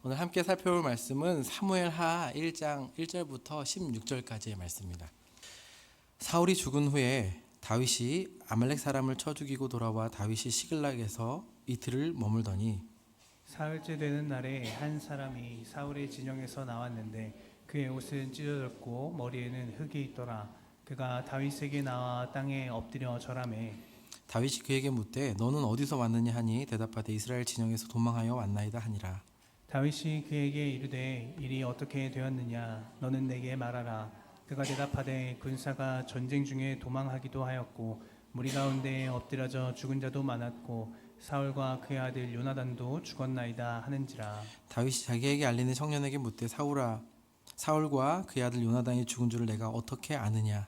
오늘 함께 살펴볼 말씀은 사무엘하 1장 1절부터 16절까지의 말씀입니다. 사울이 죽은 후에 다윗이 아말렉 사람을 쳐 죽이고 돌아와 다윗이 시글락에서 이틀을 머물더니 사흘째 되는 날에 한 사람이 사울의 진영에서 나왔는데 그의 옷은 찢어졌고 머리에는 흙이 있더라. 그가 다윗에게 나와 땅에 엎드려 절하매 다윗이 그에게 묻되 너는 어디서 왔느냐 하니 대답하되 이스라엘 진영에서 도망하여 왔나이다 하니라. 다윗이 그에게 이르되 일이 어떻게 되었느냐 너는 내게 말하라. 그가 대답하되 군사가 전쟁 중에 도망하기도 하였고 무리 가운데 엎드려져 죽은 자도 많았고 사울과 그의 아들 요나단도 죽었나이다 하는지라. 다윗이 자기에게 알리는 청년에게 묻되 사울과 그의 아들 요나단이 죽은 줄을 내가 어떻게 아느냐.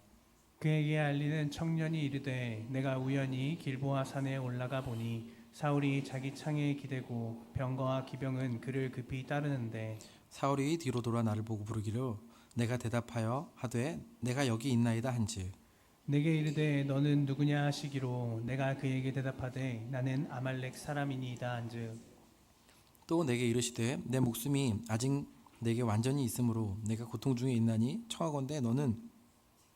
그에게 알리는 청년이 이르되 내가 우연히 길보아 산에 올라가 보니 사울이 자기 창에 기대고 병거와 기병은 그를 급히 따르는데 사울이 뒤로 돌아 나를 보고 부르기를 내가 대답하여 하되 내가 여기 있나이다 한즉 내게 이르되 너는 누구냐 하시기로 내가 그에게 대답하되 나는 아말렉 사람이니이다 한즉 또 내게 이르시되 내 목숨이 아직 내게 완전히 있으므로 내가 고통 중에 있나니 청하건대 너는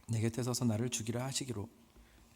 내 곁에 서서 나를 죽이라 하시기로.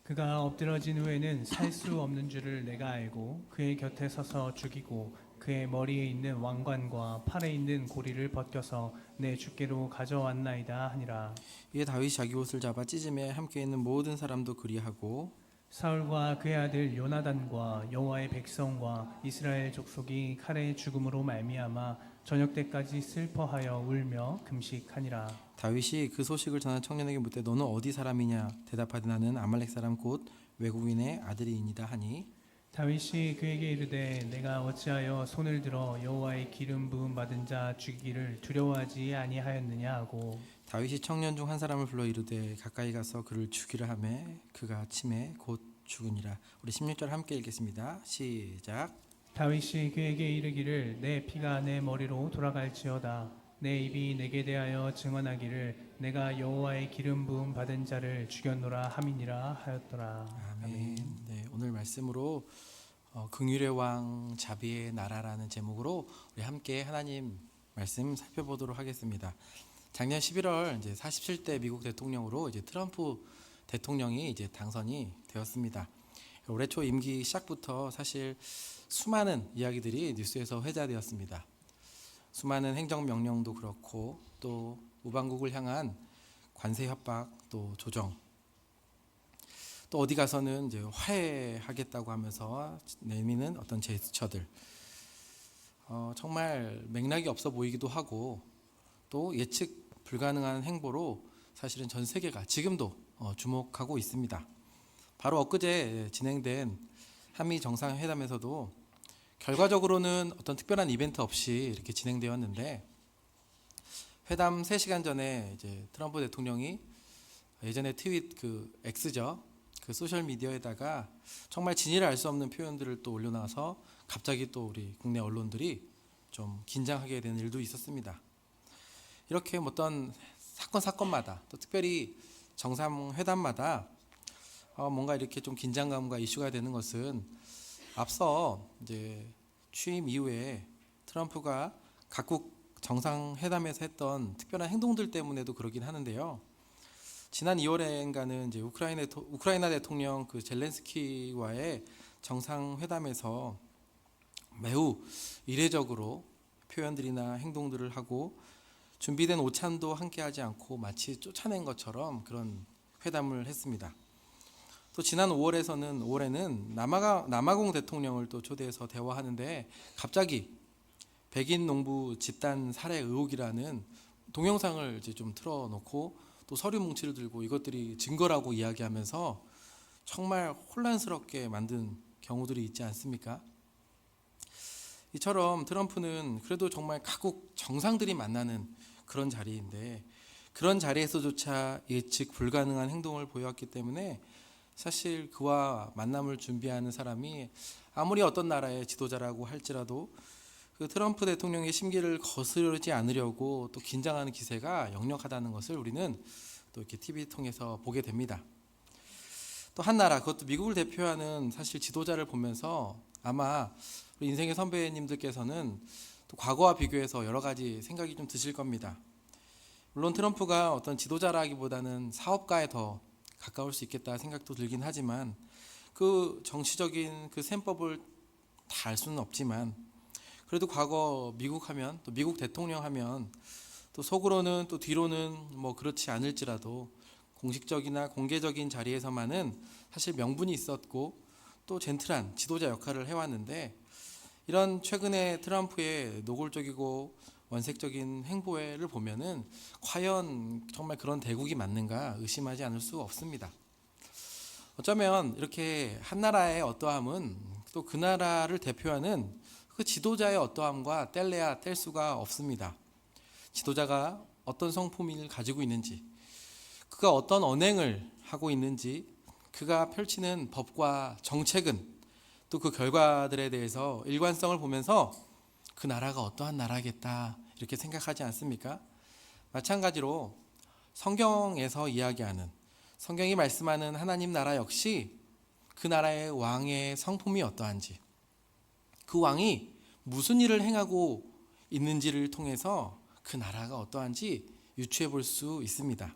그가 엎드러진 후에는 살 수 없는 줄을 내가 알고 그의 곁에 서서 죽이고 그의 머리에 있는 왕관과 팔에 있는 고리를 벗겨서 내 주께로 가져왔나이다 하니라. 이에 다윗이 자기 옷을 잡아 찢음에 함께 있는 모든 사람도 그리하고 사울과 그의 아들 요나단과 여호와의 백성과 이스라엘 족속이 칼의 죽음으로 말미암아 저녁 때까지 슬퍼하여 울며 금식하니라. 다윗이 그 소식을 전한 청년에게 묻되 너는 어디 사람이냐 대답하되 나는 아말렉 사람 곧 외국인의 아들이니이다 하니 다윗이 그에게 이르되 내가 어찌하여 손을 들어 여호와의 기름 부음 받은 자 죽이기를 두려워하지 아니하였느냐 하고 다윗이 청년 중 한 사람을 불러 이르되 가까이 가서 그를 죽이라 하매 그가 침에 곧 죽으니라. 우리 16절 함께 읽겠습니다. 시작. 다윗이 그에게 이르기를 내 피가 내 머리로 돌아갈지어다. 내 입이 내게 대하여 증언하기를 내가 여호와의 기름 부음 받은 자를 죽였노라 함이니라 하였더라. 아멘. 네, 오늘 말씀으로 긍휼의 왕 자비의 나라라는 제목으로 우리 함께 하나님 말씀 살펴보도록 하겠습니다. 작년 11월 이제 47대 미국 대통령으로 이제 트럼프 대통령이 이제 당선이 되었습니다. 올해 초 임기 시작부터 사실 수많은 이야기들이 뉴스에서 회자되었습니다. 수많은 행정명령도 그렇고 또 우방국을 향한 관세 협박 또 조정 또 어디 가서는 이제 화해하겠다고 하면서 내미는 어떤 제스처들 정말 맥락이 없어 보이기도 하고 또 예측 불가능한 행보로 사실은 전 세계가 지금도 주목하고 있습니다. 바로 엊그제 진행된 한미 정상회담에서도 결과적으로는 어떤 특별한 이벤트 없이 이렇게 진행되었는데 회담 3시간 전에 이제 트럼프 대통령이 예전에 트윗 그 X죠. 그 소셜 미디어에다가 정말 진위를 알 수 없는 표현들을 또 올려놔서 갑자기 또 우리 국내 언론들이 좀 긴장하게 되는 일도 있었습니다. 이렇게 어떤 사건마다 또 특별히 정상회담마다 뭔가 이렇게 좀 긴장감과 이슈가 되는 것은 앞서 이제 취임 이후에 트럼프가 각국 정상회담에서 했던 특별한 행동들 때문에도 그러긴 하는데요. 지난 2월엔가는 이제 우크라이나 대통령 그 젤렌스키와의 정상회담에서 매우 이례적으로 표현들이나 행동들을 하고 준비된 오찬도 함께하지 않고 마치 쫓아낸 것처럼 그런 회담을 했습니다. 또 지난 5월에는 남아공 대통령을 또 초대해서 대화하는데 갑자기 백인 농부 집단 살해 의혹이라는 동영상을 이제 좀 틀어놓고 또 서류 뭉치를 들고 이것들이 증거라고 이야기하면서 정말 혼란스럽게 만든 경우들이 있지 않습니까? 이처럼 트럼프는 그래도 정말 각국 정상들이 만나는 그런 자리인데 그런 자리에서조차 예측 불가능한 행동을 보여왔기 때문에 사실 그와 만남을 준비하는 사람이 아무리 어떤 나라의 지도자라고 할지라도 그 트럼프 대통령의 심기를 거스르지 않으려고 또 긴장하는 기세가 역력하다는 것을 우리는 또 이렇게 TV 통해서 보게 됩니다. 또 한 나라, 그것도 미국을 대표하는 사실 지도자를 보면서 아마 우리 인생의 선배님들께서는 또 과거와 비교해서 여러 가지 생각이 좀 드실 겁니다. 물론 트럼프가 어떤 지도자라기보다는 사업가에 더 가까울 수 있겠다 생각도 들긴 하지만 그 정치적인 그 셈법을 다 알 수는 없지만 그래도 과거 미국 하면 또 미국 대통령 하면 또 속으로는 또 뒤로는 뭐 그렇지 않을지라도 공식적이나 공개적인 자리에서만은 사실 명분이 있었고 또 젠틀한 지도자 역할을 해왔는데 이런 최근에 트럼프의 노골적이고 원색적인 행보를 보면은 과연 정말 그런 대국이 맞는가 의심하지 않을 수 없습니다. 어쩌면 이렇게 한 나라의 어떠함은 또 그 나라를 대표하는 그 지도자의 어떠함과 뗄래야 뗄 수가 없습니다. 지도자가 어떤 성품을 가지고 있는지, 그가 어떤 언행을 하고 있는지, 그가 펼치는 법과 정책은 또 그 결과들에 대해서 일관성을 보면서 그 나라가 어떠한 나라겠다 이렇게 생각하지 않습니까? 마찬가지로 성경에서 이야기하는 성경이 말씀하는 하나님 나라 역시 그 나라의 왕의 성품이 어떠한지 그 왕이 무슨 일을 행하고 있는지를 통해서 그 나라가 어떠한지 유추해 볼 수 있습니다.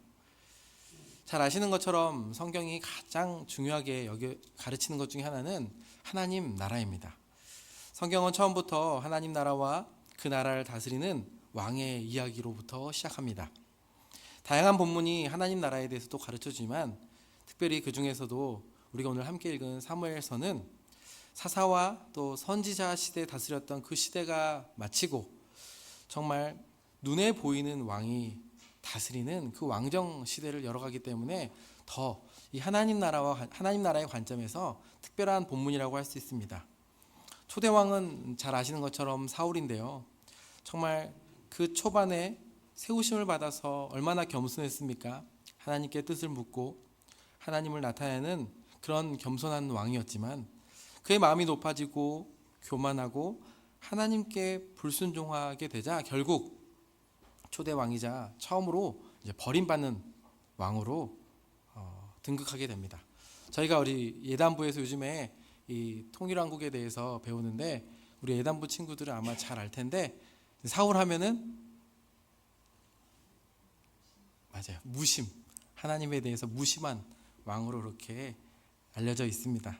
잘 아시는 것처럼 성경이 가장 중요하게 가르치는 것 중에 하나는 하나님 나라입니다. 성경은 처음부터 하나님 나라와 그 나라를 다스리는 왕의 이야기로부터 시작합니다. 다양한 본문이 하나님 나라에 대해서도 가르쳐주지만 특별히 그 중에서도 우리가 오늘 함께 읽은 사무엘서는 사사와 또 선지자 시대에 다스렸던 그 시대가 마치고 정말 눈에 보이는 왕이 다스리는 그 왕정 시대를 열어가기 때문에 더 이 하나님 나라의 관점에서 특별한 본문이라고 할 수 있습니다. 초대 왕은 잘 아시는 것처럼 사울인데요. 정말 그 초반에 세우심을 받아서 얼마나 겸손했습니까? 하나님께 뜻을 묻고 하나님을 나타내는 그런 겸손한 왕이었지만 그의 마음이 높아지고 교만하고 하나님께 불순종하게 되자 결국 초대 왕이자 처음으로 이제 버림받는 왕으로 등극하게 됩니다. 저희가 우리 예단부에서 요즘에 이 통일왕국에 대해서 배우는데 우리 예단부 친구들은 아마 잘 알 텐데 사울 하면은 맞아요. 무심, 하나님에 대해서 무심한 왕으로 그렇게 알려져 있습니다.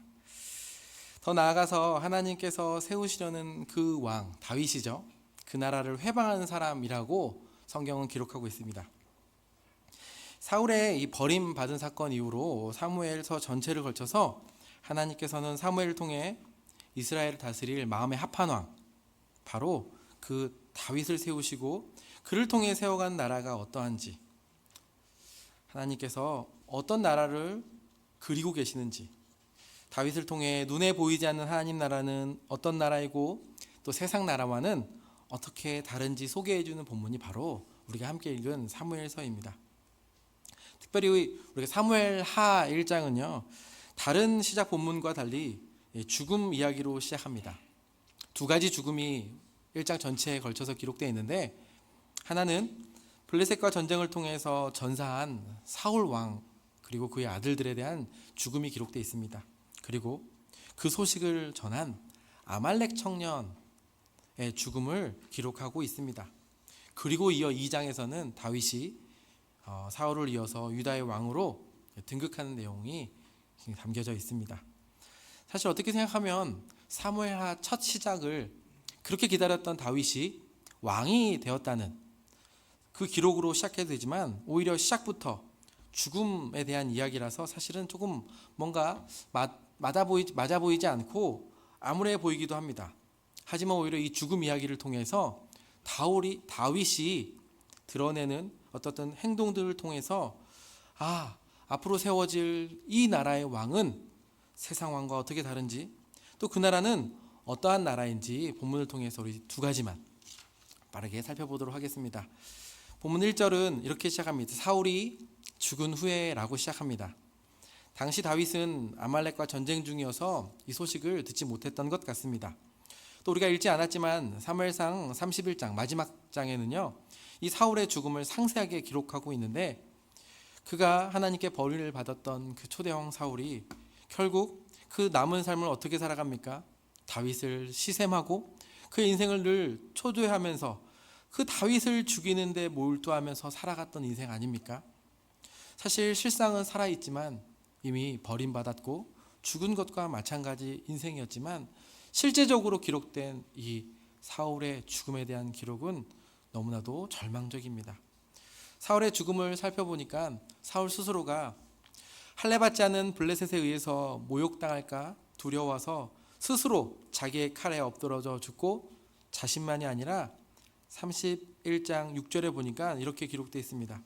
더 나아가서 하나님께서 세우시려는 그 왕 다윗이죠. 그 나라를 회방하는 사람이라고 성경은 기록하고 있습니다. 사울의 이 버림받은 사건 이후로 사무엘서 전체를 걸쳐서 하나님께서는 사무엘을 통해 이스라엘을 다스릴 마음에 합한 왕, 바로 그 다윗을 세우시고 그를 통해 세워간 나라가 어떠한지, 하나님께서 어떤 나라를 그리고 계시는지, 다윗을 통해 눈에 보이지 않는 하나님 나라는 어떤 나라이고 또 세상 나라와는 어떻게 다른지 소개해주는 본문이 바로 우리가 함께 읽은 사무엘서입니다. 특별히 우리가 사무엘하 1장은요 다른 시작 본문과 달리 죽음 이야기로 시작합니다. 두 가지 죽음이 1장 전체에 걸쳐서 기록되어 있는데 하나는 블레셋과 전쟁을 통해서 전사한 사울 왕 그리고 그의 아들들에 대한 죽음이 기록되어 있습니다. 그리고 그 소식을 전한 아말렉 청년의 죽음을 기록하고 있습니다. 그리고 이어 2장에서는 다윗이 사울을 이어서 유다의 왕으로 등극하는 내용이 담겨져 있습니다. 사실 어떻게 생각하면 사무엘하 첫 시작을 그렇게 기다렸던 다윗이 왕이 되었다는 그 기록으로 시작해도 되지만 오히려 시작부터 죽음에 대한 이야기라서 사실은 조금 뭔가 맞아 보이지 않고 암울해 보이기도 합니다. 하지만 오히려 이 죽음 이야기를 통해서 다윗이 드러내는 어떤 행동들을 통해서 앞으로 세워질 이 나라의 왕은 세상 왕과 어떻게 다른지 또 그 나라는 어떠한 나라인지 본문을 통해서 우리 두 가지만 빠르게 살펴보도록 하겠습니다. 본문 1절은 이렇게 시작합니다. 사울이 죽은 후에라고 시작합니다. 당시 다윗은 아말렉과 전쟁 중이어서 이 소식을 듣지 못했던 것 같습니다. 또 우리가 읽지 않았지만 사무엘상 31장 마지막 장에는요 이 사울의 죽음을 상세하게 기록하고 있는데 그가 하나님께 벌을 받았던 그 초대왕 사울이 결국 그 남은 삶을 어떻게 살아갑니까? 다윗을 시샘하고 그의 인생을 늘 초조해하면서 그 다윗을 죽이는데 몰두하면서 살아갔던 인생 아닙니까? 사실 실상은 살아있지만 이미 버림받았고 죽은 것과 마찬가지 인생이었지만 실제적으로 기록된 이 사울의 죽음에 대한 기록은 너무나도 절망적입니다. 사울의 죽음을 살펴보니까 사울 스스로가 할례받지 않은 블레셋에 의해서 모욕당할까 두려워서 스스로 자기의 칼에 엎드러져 죽고 자신만이 아니라 31장 6절에 보니까 이렇게 기록되어 있습니다.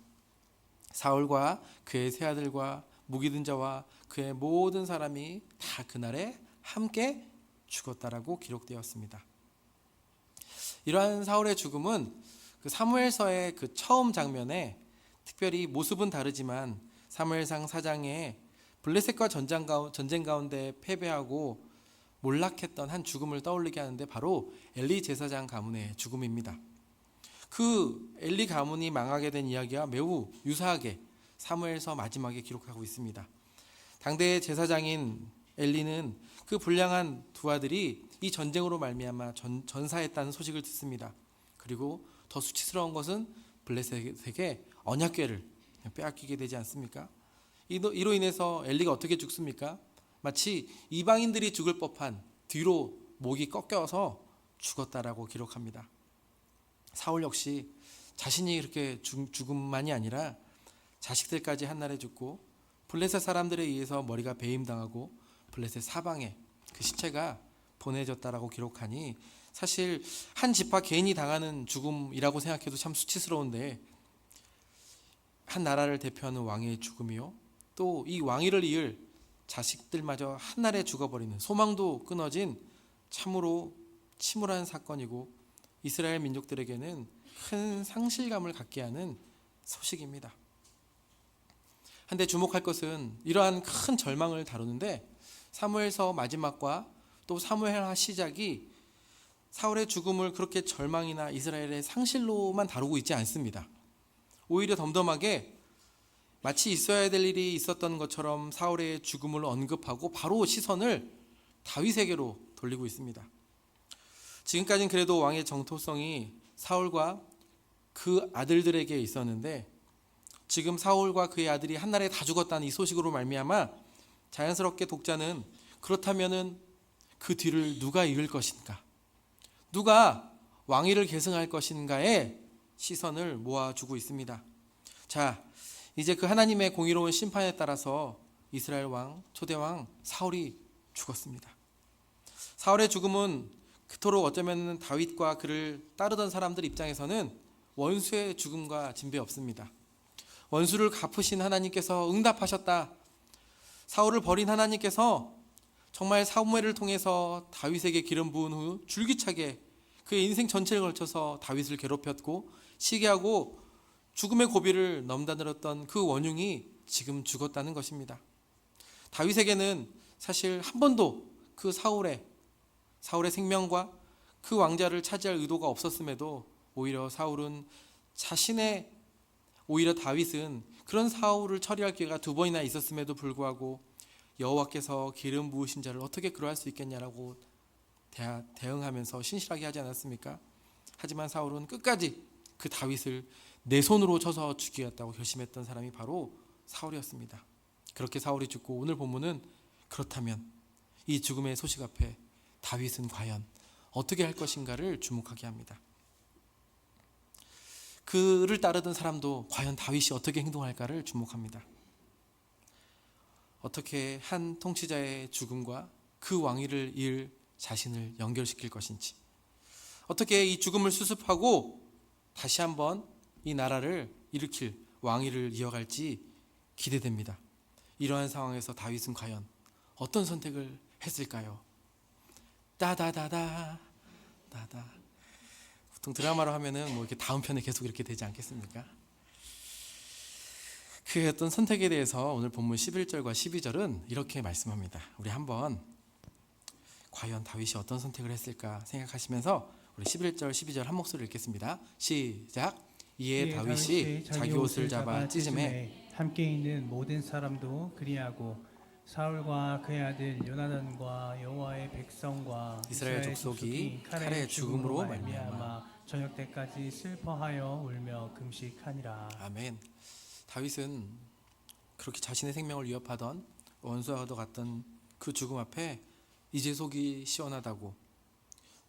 사울과 그의 세 아들과 무기든 자와 그의 모든 사람이 다 그날에 함께 죽었다라고 기록되었습니다. 이러한 사울의 죽음은 그 사무엘서의 그 처음 장면에 특별히 모습은 다르지만 사무엘상 4장에 블레셋과 전쟁 가운데 패배하고 몰락했던 한 죽음을 떠올리게 하는데 바로 엘리 제사장 가문의 죽음입니다. 그 엘리 가문이 망하게 된 이야기와 매우 유사하게 사무엘서 마지막에 기록하고 있습니다. 당대의 제사장인 엘리는 그 불량한 두 아들이 이 전쟁으로 말미암아 전사했다는 소식을 듣습니다. 그리고 더 수치스러운 것은 블레셋에게 언약궤를 빼앗기게 되지 않습니까? 이로 인해서 엘리가 어떻게 죽습니까? 마치 이방인들이 죽을 법한 뒤로 목이 꺾여서 죽었다라고 기록합니다. 사울 역시 자신이 그렇게 죽음만이 아니라 자식들까지 한날에 죽고 블레셋 사람들에 의해서 머리가 베임당하고 블레셋 사방에 그 시체가 보내졌다라고 기록하니 사실 한 지파 개인이 당하는 죽음이라고 생각해도 참 수치스러운데 한 나라를 대표하는 왕의 죽음이요, 또 이 왕위를 이을 자식들마저 한날에 죽어버리는 소망도 끊어진 참으로 침울한 사건이고 이스라엘 민족들에게는 큰 상실감을 갖게 하는 소식입니다. 한데 주목할 것은 이러한 큰 절망을 다루는데 사무엘서 마지막과 또 사무엘하 시작이 사울의 죽음을 그렇게 절망이나 이스라엘의 상실로만 다루고 있지 않습니다. 오히려 덤덤하게 마치 있어야 될 일이 있었던 것처럼 사울의 죽음을 언급하고 바로 시선을 다윗에게로 돌리고 있습니다. 지금까지는 그래도 왕의 정토성이 사울과 그 아들들에게 있었는데 지금 사울과 그의 아들이 한날에 다 죽었다는 이 소식으로 말미암아 자연스럽게 독자는 그렇다면은 그 뒤를 누가 이을 것인가, 누가 왕위를 계승할 것인가에 시선을 모아주고 있습니다. 자, 이제 그 하나님의 공의로운 심판에 따라서 이스라엘 왕, 초대왕 사울이 죽었습니다. 사울의 죽음은 그토록 어쩌면 다윗과 그를 따르던 사람들 입장에서는 원수의 죽음과 진배 없습니다. 원수를 갚으신 하나님께서 응답하셨다. 사울을 버린 하나님께서 정말 사무엘을 통해서 다윗에게 기름 부은 후 줄기차게 그의 인생 전체를 걸쳐서 다윗을 괴롭혔고 시기하고 죽음의 고비를 넘나들었던 그 원흉이 지금 죽었다는 것입니다. 다윗에게는 사실 한 번도 그 사울의 생명과 그 왕자를 차지할 의도가 없었음에도 오히려 다윗은 그런 사울을 처리할 기회가 두 번이나 있었음에도 불구하고 여호와께서 기름 부으신 자를 어떻게 그러할 수 있겠냐라고 대응하면서 신실하게 하지 않았습니까? 하지만 사울은 끝까지 그 다윗을 내 손으로 쳐서 죽이겠다고 결심했던 사람이 바로 사울이었습니다. 그렇게 사울이 죽고 오늘 본문은 그렇다면 이 죽음의 소식 앞에 다윗은 과연 어떻게 할 것인가를 주목하게 합니다. 그를 따르던 사람도 과연 다윗이 어떻게 행동할까를 주목합니다. 어떻게 한 통치자의 죽음과 그 왕위를 이을 자신을 연결시킬 것인지, 어떻게 이 죽음을 수습하고 다시 한번 이 나라를 일으킬 왕위를 이어갈지 기대됩니다. 이러한 상황에서 다윗은 과연 어떤 선택을 했을까요? 따다다다 따다. 보통 드라마로 하면은 이렇게 다음 편에 계속 이렇게 되지 않겠습니까? 그의 어떤 선택에 대해서 오늘 본문 11절과 12절은 이렇게 말씀합니다. 우리 한번 과연 다윗이 어떤 선택을 했을까 생각하시면서 우리 11절 12절 한 목소리로 읽겠습니다. 시작. 이에 다윗이 자기 옷을 잡아 찢음에 함께 있는 모든 사람도 그리하고 사울과 그의 아들 요나단과 여호와의 백성과 이스라엘 족속이 칼의 죽음으로 말미암아 저녁 때까지 슬퍼하여 울며 금식하니라. 아멘. 다윗은 그렇게 자신의 생명을 위협하던 원수와 얻어갔던 그 죽음 앞에 이제 속이 시원하다고,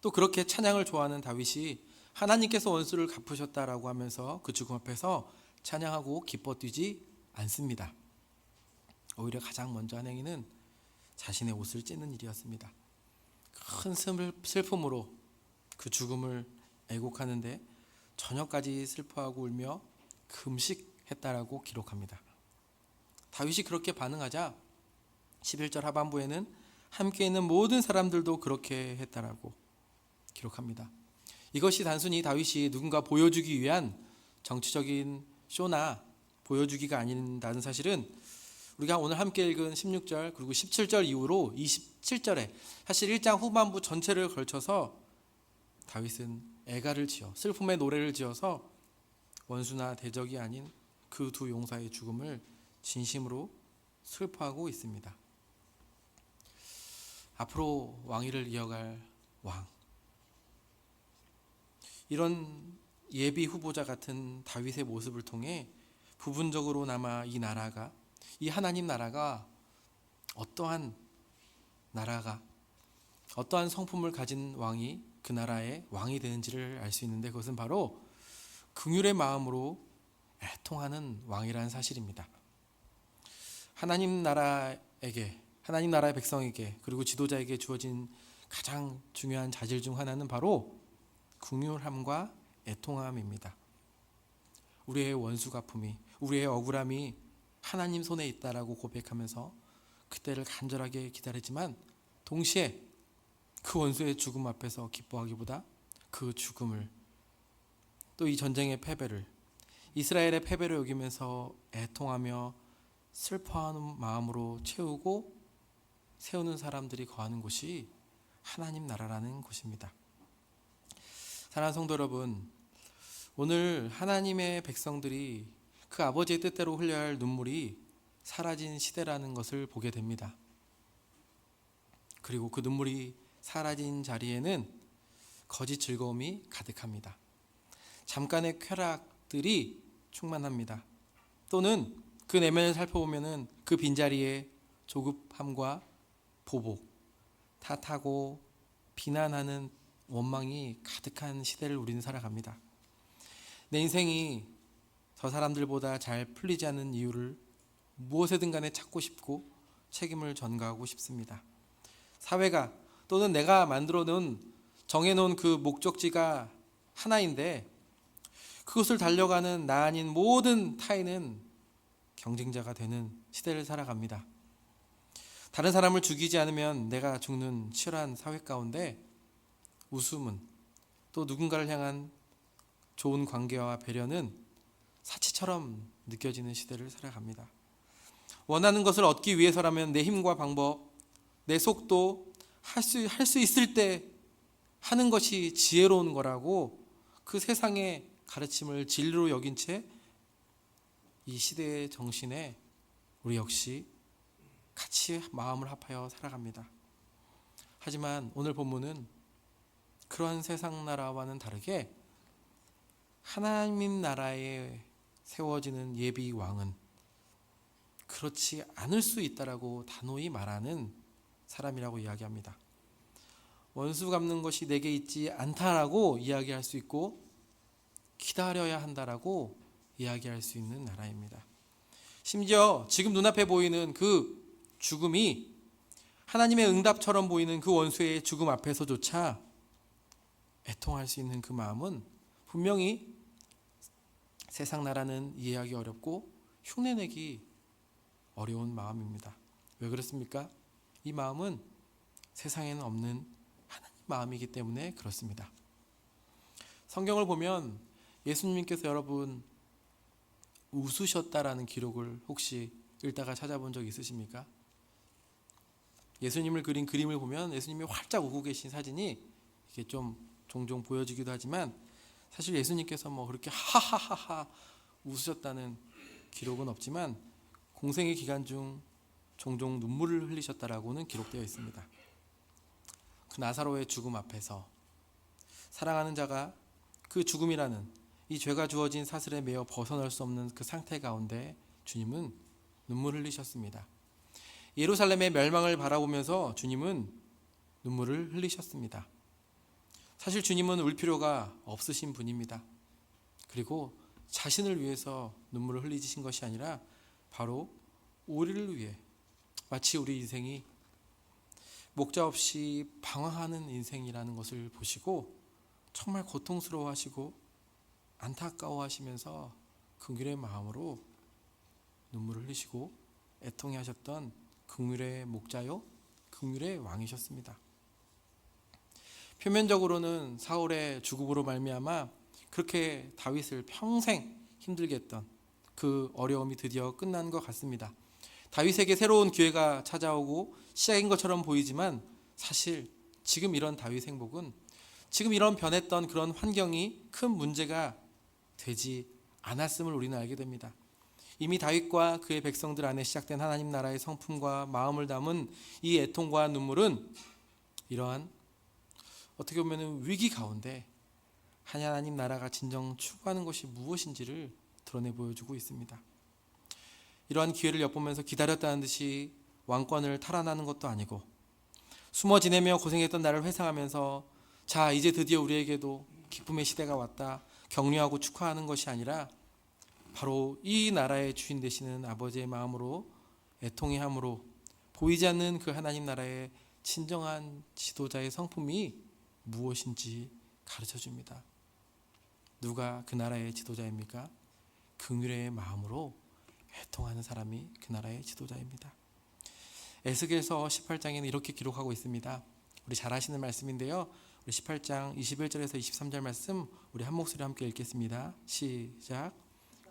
또 그렇게 찬양을 좋아하는 다윗이 하나님께서 원수를 갚으셨다라고 하면서 그 죽음 앞에서 찬양하고 기뻐 뛰지 않습니다. 오히려 가장 먼저 한 행위는 자신의 옷을 찢는 일이었습니다. 큰 슬픔으로 그 죽음을 애곡하는데 저녁까지 슬퍼하고 울며 금식했다라고 기록합니다. 다윗이 그렇게 반응하자 11절 하반부에는 함께 있는 모든 사람들도 그렇게 했다라고 기록합니다. 이것이 단순히 다윗이 누군가 보여주기 위한 정치적인 쇼나 보여주기가 아닌다는 사실은 우리가 오늘 함께 읽은 16절 그리고 17절 이후로 27절에 사실 1장 후반부 전체를 걸쳐서 다윗은 애가를 지어 슬픔의 노래를 지어서 원수나 대적이 아닌 그 두 용사의 죽음을 진심으로 슬퍼하고 있습니다. 앞으로 왕위를 이어갈 왕, 이런 예비 후보자 같은 다윗의 모습을 통해 부분적으로나마 이 하나님 나라가 어떠한 성품을 가진 왕이 그 나라의 왕이 되는지를 알 수 있는데, 그것은 바로 긍휼의 마음으로 애통하는 왕이라는 사실입니다. 하나님 나라의 백성에게 그리고 지도자에게 주어진 가장 중요한 자질 중 하나는 바로 긍휼함과 애통함입니다. 우리의 원수 갚음이, 우리의 억울함이 하나님 손에 있다라고 고백하면서 그때를 간절하게 기다리지만 동시에 그 원수의 죽음 앞에서 기뻐하기보다 그 죽음을, 또 이 전쟁의 패배를, 이스라엘의 패배를 여기면서 애통하며 슬퍼하는 마음으로 채우고 세우는 사람들이 거하는 곳이 하나님 나라라는 곳입니다. 사랑하는 성도 여러분, 오늘 하나님의 백성들이 그 아버지의 뜻대로 흘려야 할 눈물이 사라진 시대라는 것을 보게 됩니다. 그리고 그 눈물이 사라진 자리에는 거짓 즐거움이 가득합니다. 잠깐의 쾌락들이 충만합니다. 또는 그 내면을 살펴보면 그 빈자리에 조급함과 보복, 탓하고 비난하는 원망이 가득한 시대를 우리는 살아갑니다. 내 인생이 저 사람들보다 잘 풀리지 않는 이유를 무엇에든 간에 찾고 싶고 책임을 전가하고 싶습니다. 사회가 또는 내가 정해놓은 그 목적지가 하나인데 그것을 달려가는 나 아닌 모든 타인은 경쟁자가 되는 시대를 살아갑니다. 다른 사람을 죽이지 않으면 내가 죽는 치열한 사회 가운데 웃음은, 또 누군가를 향한 좋은 관계와 배려는 사치처럼 느껴지는 시대를 살아갑니다. 원하는 것을 얻기 위해서라면 내 힘과 방법, 내 속도, 할 수 있을 때 하는 것이 지혜로운 거라고 그 세상의 가르침을 진리로 여긴 채 이 시대의 정신에 우리 역시 같이 마음을 합하여 살아갑니다. 하지만 오늘 본문은 그러한 세상 나라와는 다르게 하나님 나라에 세워지는 예비 왕은 그렇지 않을 수 있다라고 단호히 말하는 사람이라고 이야기합니다. 원수 갚는 것이 내게 있지 않다라고 이야기할 수 있고 기다려야 한다라고 이야기할 수 있는 나라입니다. 심지어 지금 눈앞에 보이는 그 죽음이 하나님의 응답처럼 보이는 그 원수의 죽음 앞에서조차 애통할 수 있는 그 마음은 분명히 세상 나라는 이해하기 어렵고 흉내내기 어려운 마음입니다. 왜 그렇습니까? 이 마음은 세상에는 없는 하나님 마음이기 때문에 그렇습니다. 성경을 보면 예수님께서 여러분 웃으셨다라는 기록을 혹시 읽다가 찾아본 적 있으십니까? 예수님을 그린 그림을 보면 예수님이 활짝 웃고 계신 사진이 이게 좀 종종 보여지기도 하지만 사실 예수님께서 그렇게 하하하하 웃으셨다는 기록은 없지만 공생의 기간 중 종종 눈물을 흘리셨다라고는 기록되어 있습니다. 그 나사로의 죽음 앞에서 사랑하는 자가 그 죽음이라는 이 죄가 주어진 사슬에 매여 벗어날 수 없는 그 상태 가운데 주님은 눈물을 흘리셨습니다. 예루살렘의 멸망을 바라보면서 주님은 눈물을 흘리셨습니다. 사실 주님은 울 필요가 없으신 분입니다. 그리고 자신을 위해서 눈물을 흘리신 것이 아니라 바로 우리를 위해, 마치 우리 인생이 목자 없이 방황하는 인생이라는 것을 보시고 정말 고통스러워하시고 안타까워하시면서 긍휼의 마음으로 눈물을 흘리시고 애통해하셨던 긍휼의 목자요, 긍휼의 왕이셨습니다. 표면적으로는 사울의 죽음으로 말미암아 그렇게 다윗을 평생 힘들게 했던 그 어려움이 드디어 끝난 것 같습니다. 다윗에게 새로운 기회가 찾아오고 시작인 것처럼 보이지만 사실 지금 이런 다윗 행복은 지금 이런 변했던 그런 환경이 큰 문제가 되지 않았음을 우리는 알게 됩니다. 이미 다윗과 그의 백성들 안에 시작된 하나님 나라의 성품과 마음을 담은 이 애통과 눈물은 이러한 어떻게 보면 위기 가운데 하나님 나라가 진정 추구하는 것이 무엇인지를 드러내 보여주고 있습니다. 이러한 기회를 엿보면서 기다렸다는 듯이 왕권을 탈환하는 것도 아니고 숨어 지내며 고생했던 나를 회상하면서 자 이제 드디어 우리에게도 기쁨의 시대가 왔다 격려하고 축하하는 것이 아니라 바로 이 나라의 주인 되시는 아버지의 마음으로 애통해함으로 보이지 않는 그 하나님 나라의 진정한 지도자의 성품이 무엇인지 가르쳐줍니다. 누가 그 나라의 지도자입니까? 긍휼의 마음으로 애통하는 사람이 그 나라의 지도자입니다. 에스겔서 18장에는 이렇게 기록하고 있습니다. 우리 잘 아시는 말씀인데요. 우리 18장 21절에서 23절 말씀 우리 한 목소리 함께 읽겠습니다. 시작.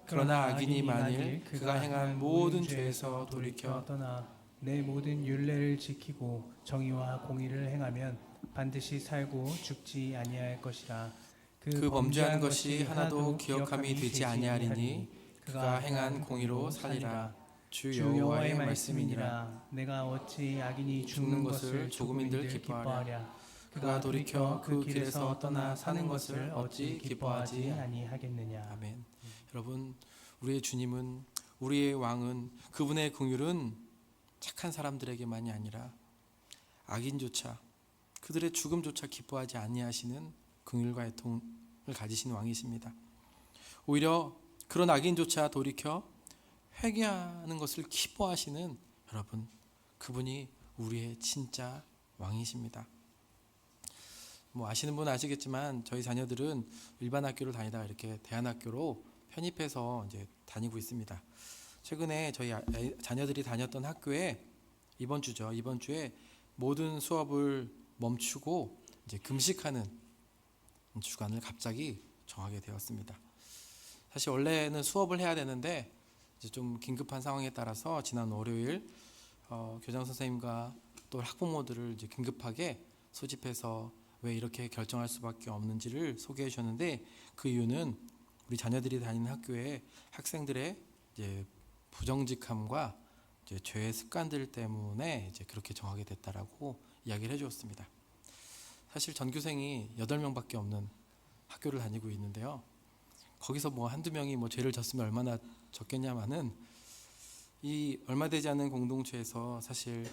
그러나 악인이 만일 그가 행한 모든 죄에서 돌이켜 떠나 내 모든 율례를 지키고 정의와 공의를 행하면 반드시 살고 죽지 아니할 것이라. 그 범죄한 것이 하나도 기억함이 되지 아니하리니 그가 행한 공의로 살리라. 주 여호와의 말씀이니라. 내가 어찌 악인이 죽는 것을 조금인들 기뻐하랴. 그가 돌이켜 그 길에서 떠나 사는 것을 어찌 기뻐하지 아니하겠느냐. 아멘. 여러분, 우리의 주님은, 우리의 왕은, 그분의 긍휼은 착한 사람들에게만이 아니라 악인조차 그들의 죽음조차 기뻐하지 아니하시는 긍휼과 애통을 가지신 왕이십니다. 오히려 그런 악인조차 돌이켜 회개하는 것을 기뻐하시는 여러분, 그분이 우리의 진짜 왕이십니다. 아시는 분은 아시겠지만 저희 자녀들은 일반 학교를 다니다가 이렇게 대안학교로 편입해서 이제 다니고 있습니다. 최근에 저희 자녀들이 다녔던 학교에 이번 주에 모든 수업을 멈추고 이제 금식하는 주간을 갑자기 정하게 되었습니다. 사실 원래는 수업을 해야 되는데 이제 좀 긴급한 상황에 따라서 지난 월요일 교장 선생님과 또 학부모들을 이제 긴급하게 소집해서 왜 이렇게 결정할 수밖에 없는지를 소개해 주셨는데 그 이유는 우리 자녀들이 다니는 학교에 학생들의 이제 부정직함과 이제 죄의 습관들 때문에 이제 그렇게 정하게 됐다라고 이야기를 해주었습니다. 사실 전교생이 8명밖에 없는 학교를 다니고 있는데요. 거기서 한두 명이 죄를 졌으면 얼마나 적겠냐마는 이 얼마 되지 않은 공동체에서 사실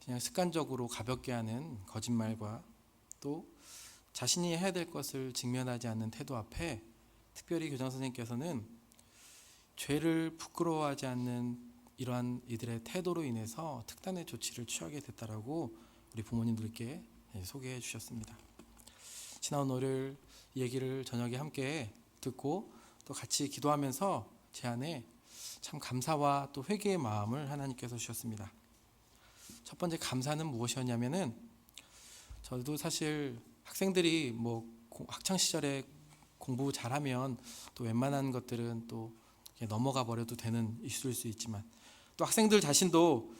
그냥 습관적으로 가볍게 하는 거짓말과 또 자신이 해야 될 것을 직면하지 않는 태도 앞에 특별히 교장 선생님께서는 죄를 부끄러워하지 않는 이러한 이들의 태도로 인해서 특단의 조치를 취하게 됐다라고 우리 부모님들께 소개해 주셨습니다. 지난 월요일 얘기를 저녁에 함께 듣고 또 같이 기도하면서 제 안에 참 감사와 또 회개의 마음을 하나님께서 주셨습니다. 첫 번째 감사는 무엇이었냐면은 저도 사실 학생들이 학창 시절에 공부 잘하면 또 웬만한 것들은 또 넘어가 버려도 되는 이슈일 수 있지만 또 학생들 자신도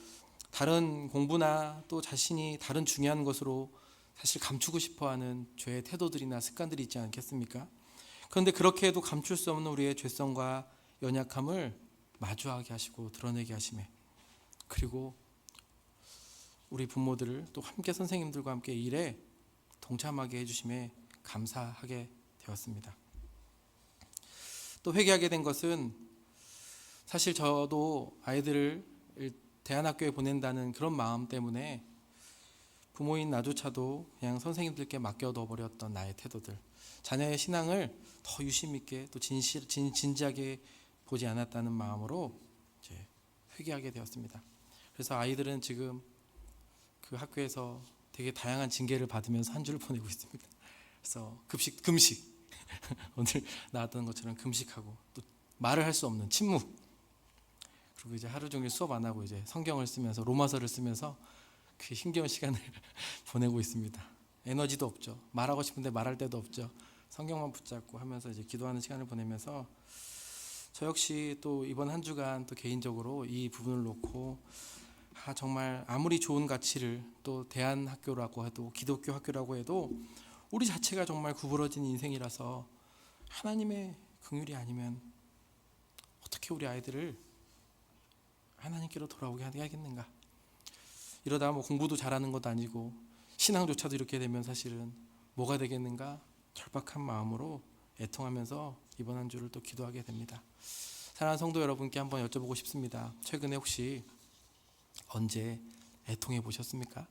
다른 공부나 또 자신이 다른 중요한 것으로 사실 감추고 싶어하는 죄의 태도들이나 습관들이 있지 않겠습니까? 그런데 그렇게 해도 감출 수 없는 우리의 죄성과 연약함을 마주하게 하시고 드러내게 하심에 그리고 우리 부모들을 또 함께 선생님들과 함께 일에 동참하게 해주심에 감사하게 되었습니다. 또 회개하게 된 것은 사실 저도 아이들을 대안학교에 보낸다는 그런 마음 때문에 부모인 나조차도 그냥 선생님들께 맡겨둬 버렸던 나의 태도들, 자녀의 신앙을 더 유심 있게 또 진지하게 보지 않았다는 마음으로 이제 회개하게 되었습니다. 그래서 아이들은 지금 그 학교에서 되게 다양한 징계를 받으면서 한 주를 보내고 있습니다. 그래서 금식 오늘 나왔던 것처럼 금식하고 또 말을 할 수 없는 침묵, 그리고 이제 하루 종일 수업 안 하고 이제 성경을 쓰면서 로마서를 쓰면서 그 힘겨운 시간을 보내고 있습니다. 에너지도 없죠. 말하고 싶은데 말할 데도 없죠. 성경만 붙잡고 하면서 이제 기도하는 시간을 보내면서 저 역시 또 이번 한 주간 또 개인적으로 이 부분을 놓고 정말 아무리 좋은 가치를 또 대안학교라고 해도 기독교 학교라고 해도 우리 자체가 정말 구부러진 인생이라서 하나님의 긍휼이 아니면 어떻게 우리 아이들을 하나님께로 돌아오게 하겠는가. 이러다 뭐 공부도 잘하는 것도 아니고 신앙조차도 이렇게 되면 사실은 뭐가 되겠는가 절박한 마음으로 애통하면서 이번 한 주를 또 기도하게 됩니다. 사랑하는 성도 여러분께 한번 여쭤보고 싶습니다. 최근에 혹시 언제 애통해 보셨습니까?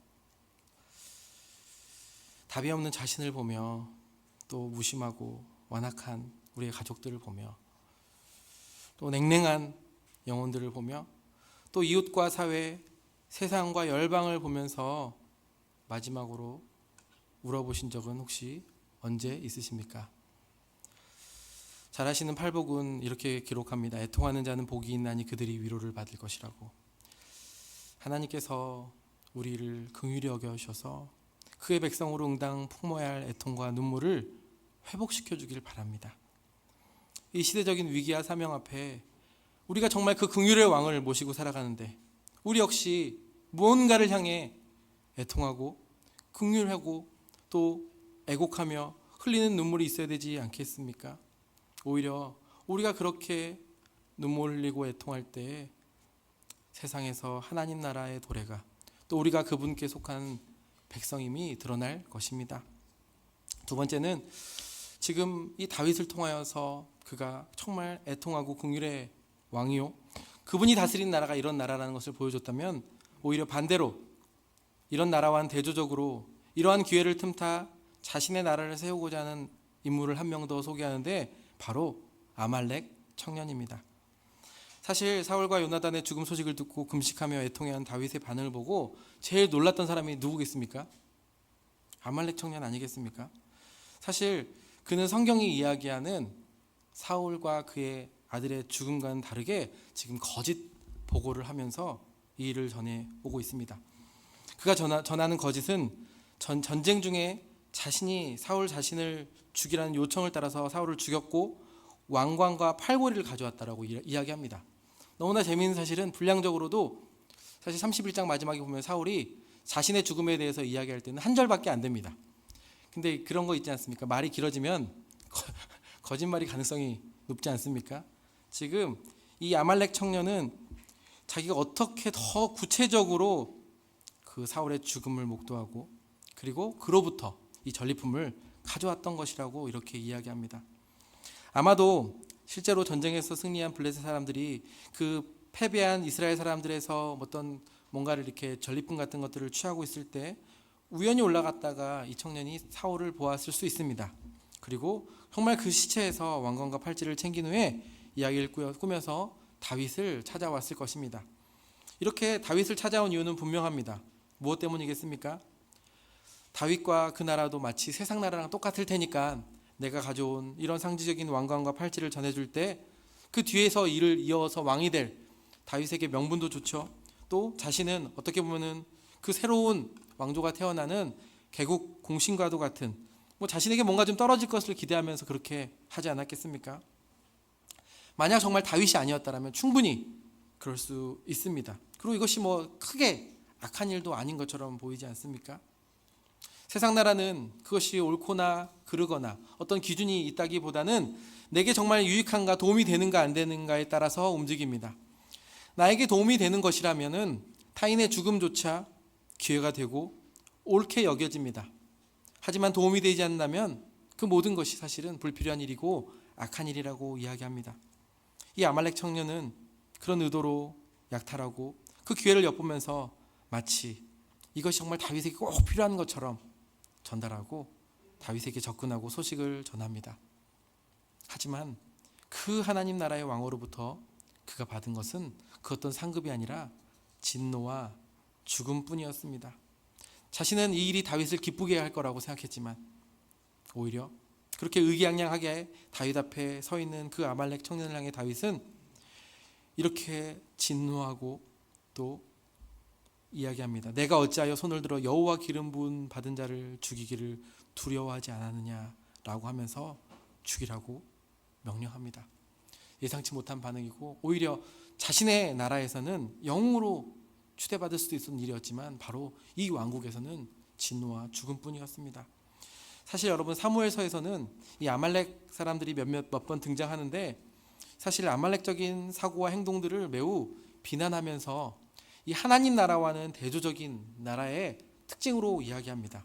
답이 없는 자신을 보며 또 무심하고 완악한 우리의 가족들을 보며 또 냉랭한 영혼들을 보며 또 이웃과 사회, 세상과 열방을 보면서 마지막으로 울어보신 적은 혹시 언제 있으십니까? 잘 아시는 팔복은 이렇게 기록합니다. 애통하는 자는 복이 있나니 그들이 위로를 받을 것이라고. 하나님께서 우리를 긍휼히 여겨주셔서 그의 백성으로 응당 품어야 할 애통과 눈물을 회복시켜 주길 바랍니다. 이 시대적인 위기와 사명 앞에 우리가 정말 그 긍휼의 왕을 모시고 살아가는데 우리 역시 무언가를 향해 애통하고 긍휼하고 또 애곡하며 흘리는 눈물이 있어야 되지 않겠습니까? 오히려 우리가 그렇게 눈물 흘리고 애통할 때 세상에서 하나님 나라의 도래가 또 우리가 그분께 속한 백성임이 드러날 것입니다. 두 번째는 지금 이 다윗을 통하여서 그가 정말 애통하고 긍휼의 왕이요 그분이 다스린 나라가 이런 나라라는 것을 보여줬다면 오히려 반대로 이런 나라와는 대조적으로 이러한 기회를 틈타 자신의 나라를 세우고자 하는 인물을 한 명 더 소개하는데 바로 아말렉 청년입니다. 사실 사울과 요나단의 죽음 소식을 듣고 금식하며 애통해한 다윗의 반응을 보고 제일 놀랐던 사람이 누구겠습니까? 아말렉 청년 아니겠습니까? 사실 그는 성경이 이야기하는 사울과 그의 아들의 죽음과는 다르게 지금 거짓 보고를 하면서 이 일을 전해오고 있습니다. 그가 전하는 거짓은 전쟁 중에 자신이 사울 자신을 죽이라는 요청을 따라서 사울을 죽였고 왕관과 팔보리를 가져왔다라고 이야기합니다. 너무나 재미있는 사실은 분량적으로도 사실 31장 마지막에 보면 사울이 자신의 죽음에 대해서 이야기할 때는 한 절밖에 안 됩니다. 근데 그런 거 있지 않습니까? 말이 길어지면 거짓말이 가능성이 높지 않습니까? 지금 이 아말렉 청년은 자기가 어떻게 더 구체적으로 그 사울의 죽음을 목도하고 그리고 그로부터 이 전리품을 가져왔던 것이라고 이렇게 이야기합니다. 아마도 실제로 전쟁에서 승리한 블레셋 사람들이 그 패배한 이스라엘 사람들에서 어떤 뭔가를 이렇게 전리품 같은 것들을 취하고 있을 때 우연히 올라갔다가 이 청년이 사울을 보았을 수 있습니다. 그리고 정말 그 시체에서 왕관과 팔찌를 챙긴 후에 이야기를 꾸며서 다윗을 찾아왔을 것입니다. 이렇게 다윗을 찾아온 이유는 분명합니다. 무엇 때문이겠습니까? 다윗과 그 나라도 마치 세상 나라랑 똑같을 테니까 내가 가져온 이런 상징적인 왕관과 팔찌를 전해줄 때 그 뒤에서 이를 이어서 왕이 될 다윗에게 명분도 좋죠. 또 자신은 어떻게 보면은 그 새로운 왕조가 태어나는 개국 공신과도 같은 자신에게 뭔가 좀 떨어질 것을 기대하면서 그렇게 하지 않았겠습니까? 만약 정말 다윗이 아니었다면 충분히 그럴 수 있습니다. 그리고 이것이 크게 악한 일도 아닌 것처럼 보이지 않습니까? 세상 나라는 그것이 옳거나 그르거나 어떤 기준이 있다기보다는 내게 정말 유익한가 도움이 되는가 안 되는가에 따라서 움직입니다. 나에게 도움이 되는 것이라면은 타인의 죽음조차 기회가 되고 옳게 여겨집니다. 하지만 도움이 되지 않는다면 그 모든 것이 사실은 불필요한 일이고 악한 일이라고 이야기합니다. 이 아말렉 청년은 그런 의도로 약탈하고 그 기회를 엿보면서 마치 이것이 정말 다윗에게 꼭 필요한 것처럼 전달하고 다윗에게 접근하고 소식을 전합니다. 하지만 그 하나님 나라의 왕으로부터 그가 받은 것은 그 어떤 상급이 아니라 진노와 죽음뿐이었습니다. 자신은 이 일이 다윗을 기쁘게 할 거라고 생각했지만 오히려 그렇게 의기양양하게 다윗 앞에 서 있는 그 아말렉 청년을 향해 다윗은 이렇게 진노하고 또 이야기합니다. 내가 어찌하여 손을 들어 여호와 기름 부은 받은 자를 죽이기를 두려워하지 않았느냐라고 하면서 죽이라고 명령합니다. 예상치 못한 반응이고 오히려 자신의 나라에서는 영웅으로 추대받을 수도 있었던 일이었지만 바로 이 왕국에서는 진노와 죽음뿐이었습니다. 사실 여러분 사무엘서에서는 이 아말렉 사람들이 몇 번 등장하는데 사실 아말렉적인 사고와 행동들을 매우 비난하면서 이 하나님 나라와는 대조적인 나라의 특징으로 이야기합니다.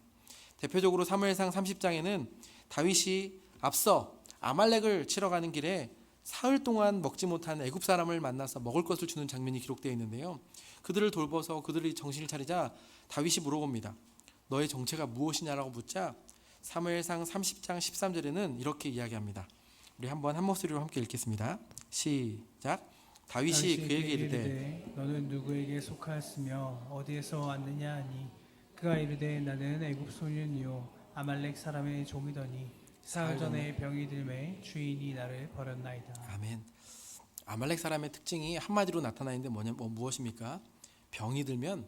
대표적으로 사무엘상 30장에는 다윗이 앞서 아말렉을 치러 가는 길에 사흘 동안 먹지 못한 애굽 사람을 만나서 먹을 것을 주는 장면이 기록되어 있는데요. 그들을 돌봐서 그들이 정신을 차리자 다윗이 물어봅니다. 너의 정체가 무엇이냐라고 묻자 사무엘상 30장 13절에는 이렇게 이야기합니다. 우리 한번 한 목소리로 함께 읽겠습니다. 시작. 다윗이 그에게 이르되 너는 누구에게 속하였으며 어디에서 왔느냐 하니 그가 이르되 나는 애굽 소년이요 아말렉 사람의 종이더니 사흘 전에 병이 들매 주인이 나를 버렸나이다. 아멘. 아말렉 사람의 특징이 한마디로 나타나는데 무엇입니까? 병이 들면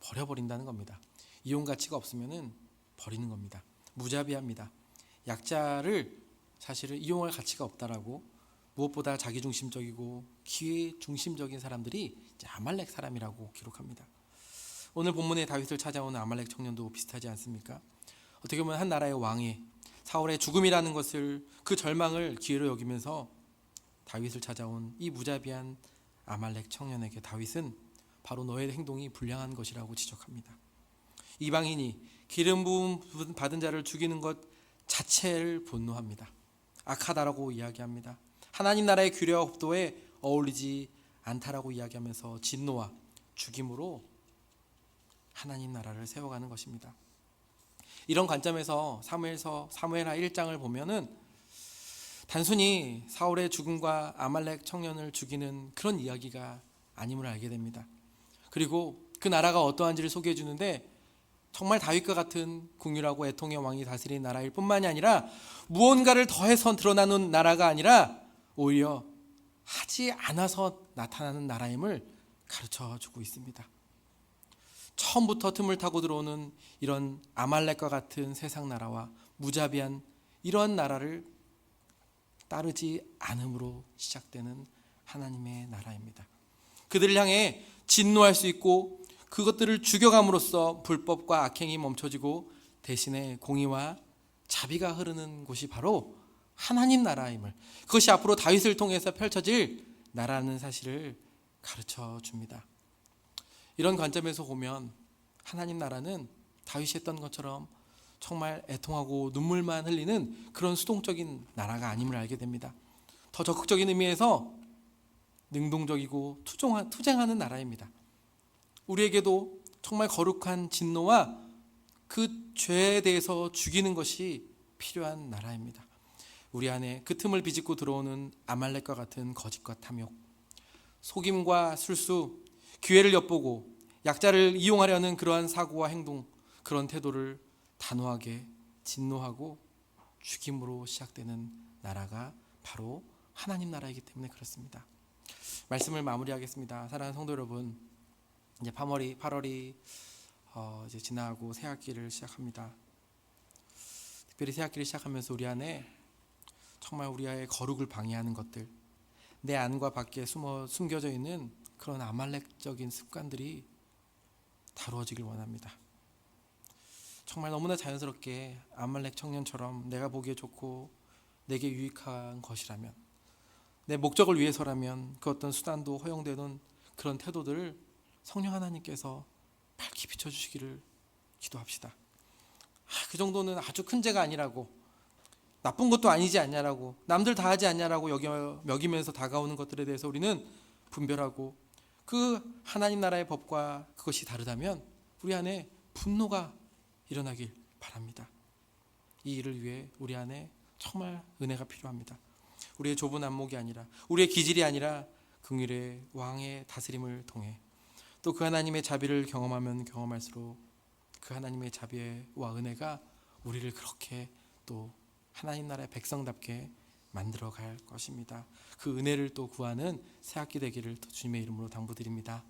버려버린다는 겁니다. 이용 가치가 없으면 버리는 겁니다. 무자비합니다. 약자를 사실은 이용할 가치가 없다라고 무엇보다 자기중심적이고 기회중심적인 사람들이 이제 아말렉 사람이라고 기록합니다. 오늘 본문에 다윗을 찾아오는 아말렉 청년도 비슷하지 않습니까? 어떻게 보면 한 나라의 왕이 사울의 죽음이라는 것을 그 절망을 기회로 여기면서 다윗을 찾아온 이 무자비한 아말렉 청년에게 다윗은 바로 너의 행동이 불량한 것이라고 지적합니다. 이방인이 기름 부음 받은 자를 죽이는 것 자체를 분노합니다. 악하다라고 이야기합니다. 하나님 나라의 규례와 법도에 어울리지 않다라고 이야기하면서 진노와 죽임으로 하나님 나라를 세워가는 것입니다. 이런 관점에서 사무엘하 1장을 보면은 단순히 사울의 죽음과 아말렉 청년을 죽이는 그런 이야기가 아님을 알게 됩니다. 그리고 그 나라가 어떠한지를 소개해 주는데 정말 다윗과 같은 궁율하고 애통의 왕이 다스린 나라일 뿐만이 아니라 무언가를 더해서 드러나는 나라가 아니라 오히려 하지 않아서 나타나는 나라임을 가르쳐 주고 있습니다. 처음부터 틈을 타고 들어오는 이런 아말렉과 같은 세상 나라와 무자비한 이러한 나라를 따르지 않음으로 시작되는 하나님의 나라입니다. 그들을 향해 진노할 수 있고 그것들을 죽여감으로써 불법과 악행이 멈춰지고 대신에 공의와 자비가 흐르는 곳이 바로 하나님 나라임을, 그것이 앞으로 다윗을 통해서 펼쳐질 나라는 사실을 가르쳐 줍니다. 이런 관점에서 보면 하나님 나라는 다윗이 했던 것처럼 정말 애통하고 눈물만 흘리는 그런 수동적인 나라가 아님을 알게 됩니다. 더 적극적인 의미에서 능동적이고 투쟁하는 나라입니다. 우리에게도 정말 거룩한 진노와 그 죄에 대해서 죽이는 것이 필요한 나라입니다. 우리 안에 그 틈을 비집고 들어오는 아말렉과 같은 거짓과 탐욕, 속임과 술수, 기회를 엿보고 약자를 이용하려는 그러한 사고와 행동, 그런 태도를 단호하게 진노하고 죽임으로 시작되는 나라가 바로 하나님 나라이기 때문에 그렇습니다. 말씀을 마무리하겠습니다. 사랑하는 성도 여러분, 이제 8월이 이제 지나고 새학기를 시작합니다. 특별히 새학기를 시작하면서 우리 안에 정말 우리의 거룩을 방해하는 것들, 내 안과 밖에 숨겨져 있는 그런 아말렉적인 습관들이 다루어지길 원합니다. 정말 너무나 자연스럽게 아말렉 청년처럼 내가 보기에 좋고 내게 유익한 것이라면, 내 목적을 위해서라면 그 어떤 수단도 허용되는 그런 태도들을 성령 하나님께서 밝히 비춰주시기를 기도합시다. 그 정도는 아주 큰 죄가 아니라고, 나쁜 것도 아니지 않냐라고, 남들 다 하지 않냐라고 여기면서 다가오는 것들에 대해서 우리는 분별하고, 그 하나님 나라의 법과 그것이 다르다면 우리 안에 분노가 일어나길 바랍니다. 이 일을 위해 우리 안에 정말 은혜가 필요합니다. 우리의 좁은 안목이 아니라, 우리의 기질이 아니라 긍휼의 왕의 다스림을 통해 또 그 하나님의 자비를 경험하면 경험할수록 그 하나님의 자비와 은혜가 우리를 그렇게 또 하나님 나라의 백성답게 만들어 갈 것입니다. 그 은혜를 또 구하는 새 학기 되기를 또 주님의 이름으로 당부드립니다.